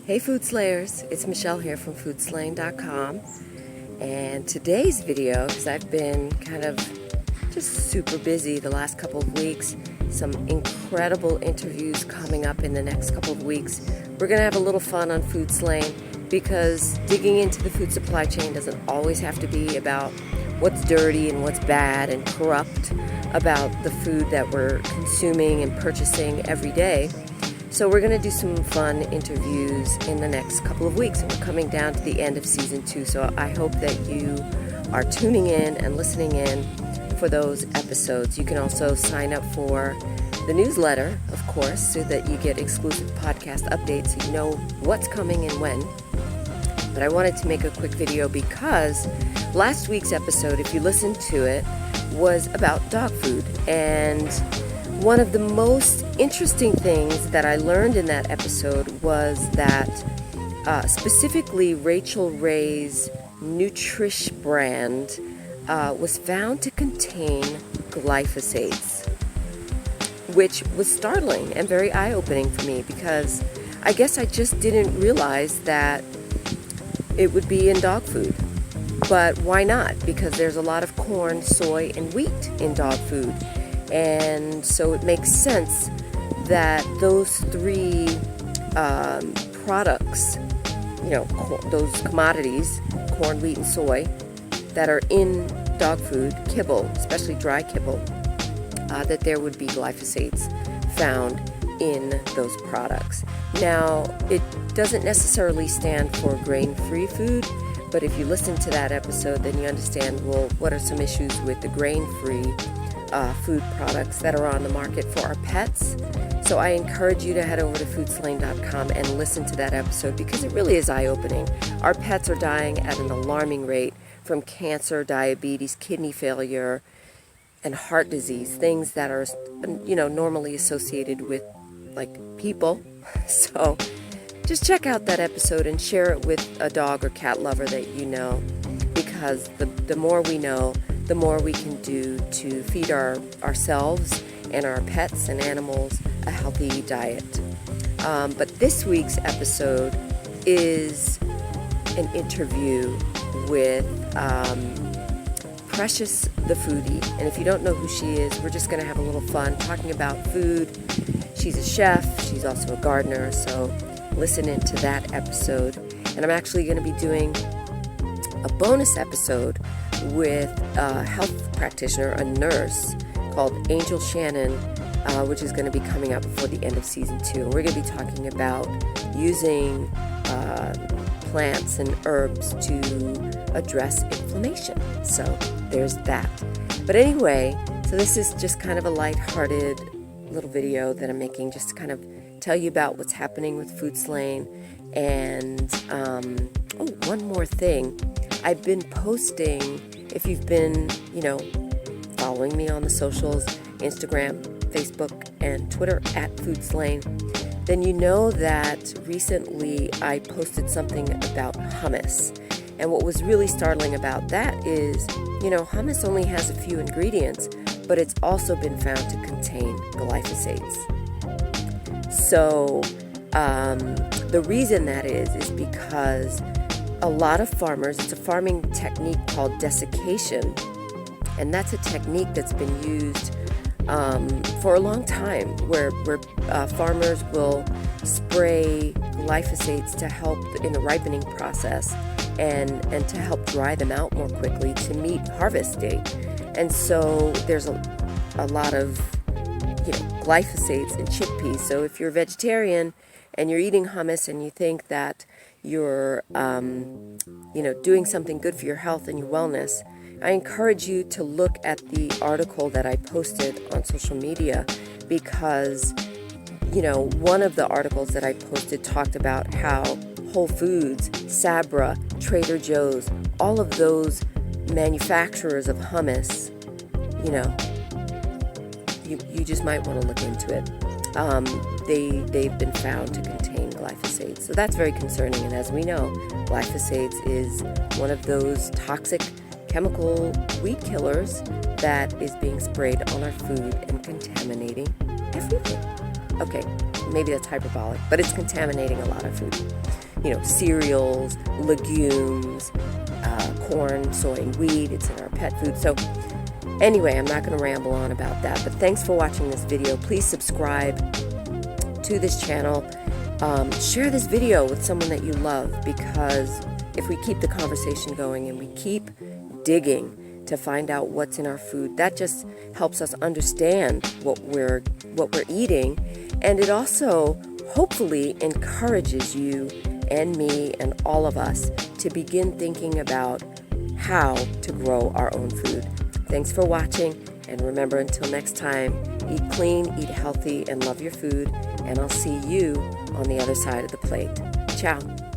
Hey Food Slayers, it's Michelle here from foodslaying.com, and today's video, because I've been kind of just super busy the last couple of weeks, some incredible interviews coming up in the next couple of weeks. We're going to have a little fun on Food Slaying because digging into the food supply chain doesn't always have to be about what's dirty and what's bad and corrupt about the food that we're consuming and purchasing every day. So we're going to do some fun interviews in the next couple of weeks, and we're coming down to the end of season 2. So I hope that you are tuning in and listening in for those episodes. You can also sign up for the newsletter, of course, so that you get exclusive podcast updates so you know what's coming and when. But I wanted to make a quick video because last week's episode, if you listened to it, was about dog food. And one of the most interesting things that I learned in that episode was that specifically Rachel Ray's Nutrish brand was found to contain glyphosates, which was startling and very eye-opening for me because I guess I just didn't realize that it would be in dog food. But why not? Because there's a lot of corn, soy, and wheat in dog food. And so it makes sense that those three products, those commodities, corn, wheat, and soy, that are in dog food, kibble, especially dry kibble, that there would be glyphosates found in those products. Now, it doesn't necessarily stand for grain-free food, but if you listen to that episode, then you understand, well, what are some issues with the grain-free food products that are on the market for our pets. So I encourage you to head over to foodslaying.com and listen to that episode because it really is eye-opening. Our pets are dying at an alarming rate from cancer, diabetes, kidney failure, and heart disease, things that are, normally associated with, people. So just check out that episode and share it with a dog or cat lover that you know, because the more we know, the more we can do to feed ourselves and our pets and animals a healthy diet. But this week's episode is an interview with Precious the Foodie. And if you don't know who she is, we're just going to have a little fun talking about food. She's a chef. She's also a gardener. So listen into that episode. And I'm actually going to be doing a bonus episode with a health practitioner, a nurse called Angel Shannon, which is going to be coming out before the end of season 2. And we're going to be talking about using plants and herbs to address inflammation. So there's that. But anyway, so this is just kind of a lighthearted little video that I'm making just to kind of tell you about what's happening with Food Slaying. And one more thing. I've been posting, if you've been, following me on the socials, Instagram, Facebook, and Twitter at Food Slaying, then you know that recently I posted something about hummus. And what was really startling about that is, hummus only has a few ingredients, but it's also been found to contain glyphosates. So the reason that is because a lot of farmers, it's a farming technique called desiccation, and that's a technique that's been used for a long time where farmers will spray glyphosates to help in the ripening process and to help dry them out more quickly to meet harvest date. And so there's a lot of glyphosates in chickpeas. So if you're a vegetarian and you're eating hummus and you think that you're doing something good for your health and your wellness, I encourage you to look at the article that I posted on social media because, one of the articles that I posted talked about how Whole Foods, Sabra, Trader Joe's, all of those manufacturers of hummus, you just might want to look into it. They've been found to contain glyphosates. So that's very concerning. And as we know, glyphosates is one of those toxic chemical weed killers that is being sprayed on our food and contaminating everything. Okay, maybe that's hyperbolic, but it's contaminating a lot of food. You know, cereals, legumes, corn, soy, and wheat. It's in our pet food. So anyway, I'm not going to ramble on about that, but thanks for watching this video. Please subscribe to this channel. Share this video with someone that you love, because if we keep the conversation going and we keep digging to find out what's in our food, that just helps us understand what we're eating, and it also hopefully encourages you and me and all of us to begin thinking about how to grow our own food. Thanks for watching, and remember, until next time, eat clean, eat healthy, and love your food, and I'll see you on the other side of the plate. Ciao.